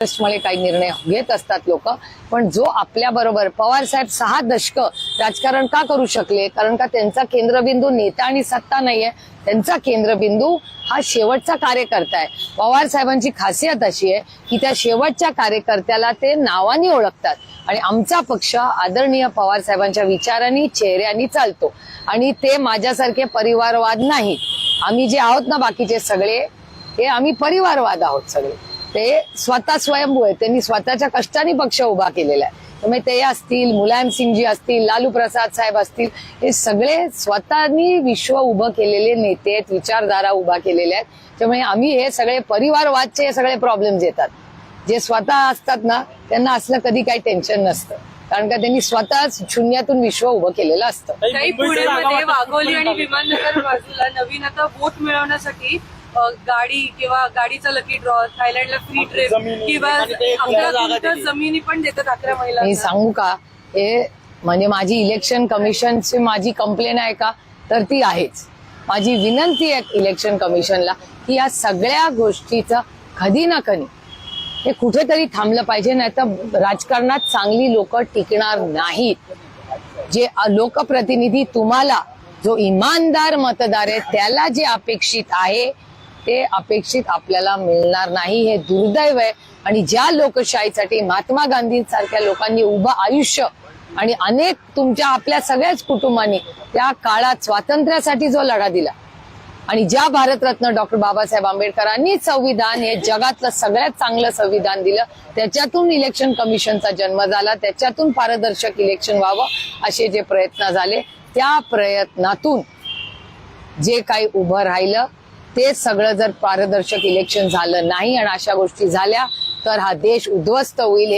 मुळे काही निर्णय घेत असतात लोक, पण जो आपल्या बरोबर पवार साहेब 6 दशक राजकारण का करू शकले? कारण का त्यांचा केंद्रबिंदू नेता आणि सत्ता नाहीये, त्यांचा केंद्रबिंदू हा शेवटचा कार्यकर्ता आहे. पवार साहेबांची खासियत अशी आहे की त्या शेवटच्या कार्यकर्त्याला ते नावाने ओळखतात आणि आमचा पक्ष आदरणीय पवार साहेबांच्या विचारांनी चेहऱ्यांनी चालतो आणि ते माझ्यासारखे परिवारवाद नाही. आम्ही जे आहोत ना बाकीचे सगळे, हे आम्ही परिवारवाद आहोत सगळे. ते स्वतः स्वयंभू आहे, त्यांनी स्वतःच्या कष्टाने पक्ष उभा केलेला आहे. त्यामुळे ते असतील, मुलायमसिंगजी असतील, लालू प्रसाद साहेब असतील, हे सगळे स्वतःनी विश्व उभं केलेले नेते आहेत, विचारधारा उभा केलेल्या आहेत. त्यामुळे आम्ही हे सगळे परिवारवादचे हे सगळे प्रॉब्लेम्स येतात. जे स्वतः असतात ना त्यांना असलं कधी काही टेन्शन नसतं, कारण का त्यांनी स्वतःच शून्यातून विश्व उभं केलेलं असतं. पुण्यामध्ये वाघोली आणि विमाननगर बाजूला नवीन आता बोट मिळवण्यासाठी गाडी किंवा गाडीचा लकी ड्रॉ, थायलंडला फ्री ट्रिप किंवा आपल्या जमिनी पण देतात 11 महिला. मी सांगू का, हे म्हणजे माझी इलेक्शन कमिशनची माझी कंप्लेन आहे का, तर ती आहेच. माझी विनंती आहे इलेक्शन कमिशनला की या सगळ्या गोष्टीचं कधी ना कधी हे कुठेतरी थांबलं पाहिजे, नाही तर राजकारणात चांगली लोक टिकणार नाहीत. जे लोकप्रतिनिधी तुम्हाला, जो इमानदार मतदार आहे त्याला जे अपेक्षित आहे ते अपेक्षित आपल्याला मिळणार नाही. हे दुर्दैव आहे. आणि ज्या लोकशाहीसाठी महात्मा गांधींसारख्या लोकांनी उभं आयुष्य आणि अनेक तुमच्या आपल्या सगळ्याच कुटुंबांनी त्या काळात स्वातंत्र्यासाठी जो लढा दिला आणि ज्या भारतरत्न डॉक्टर बाबासाहेब आंबेडकरांनी संविधान हे जगातलं सगळ्यात चांगलं संविधान दिलं, त्याच्यातून इलेक्शन कमिशनचा जन्म झाला, त्याच्यातून पारदर्शक इलेक्शन व्हावं असे जे प्रयत्न झाले, त्या प्रयत्नातून जे काही उभं राहिलं ते सगळं जर पारदर्शक इलेक्शन झालं नाही आणि अशा गोष्टी झाल्या तर हा देश उद्ध्वस्त होईल.